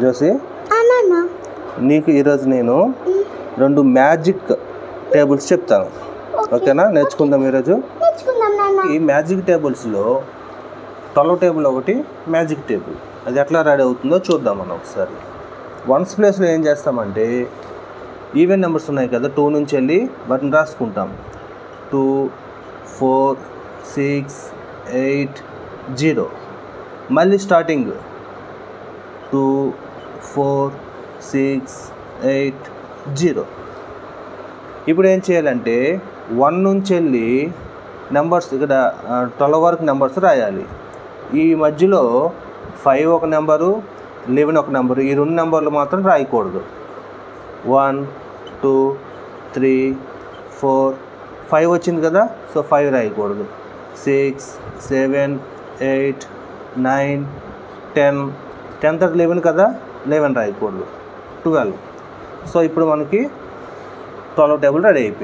జోసి నీకు ఈరోజు నేను 2 మ్యాజిక్ టేబుల్స్ చెప్తాను, ఓకేనా? నేర్చుకుందాం ఈరోజు. ఈ మ్యాజిక్ టేబుల్స్లో 12 టేబుల్ ఒకటి మ్యాజిక్ టేబుల్, అది ఎట్లా రెడీ అవుతుందో చూద్దాం మనం ఒకసారి. వన్స్ ప్లేస్లో ఏం చేస్తామంటే ఈవెన్ నెంబర్స్ ఉన్నాయి కదా, 2 నుంచి వెళ్ళి వాటిని రాసుకుంటాం. 2, 4, 6, 8, 0. మళ్ళీ స్టార్టింగ్ 2, 4, 6, 8, 0. ఇప్పుడు ఏం చేయాలంటే 1 నుంచి వెళ్ళి నెంబర్స్ ఇక్కడ 12 వరకు నెంబర్స్ రాయాలి. ఈ మధ్యలో 5 ఒక నెంబరు, 11 ఒక నెంబరు, ఈ 2 నెంబర్లు మాత్రం రాయకూడదు. 1, 2, 3, 4, 5 వచ్చింది కదా, సో 5 రాయకూడదు. 6, 7, 8, 9, 10, 10 తర్వాత 11 కదా, 11 రాయకూడదు. 12. సో ఇప్పుడు మనకి 12 టేబుల్ రెడీ అయిపోయింది.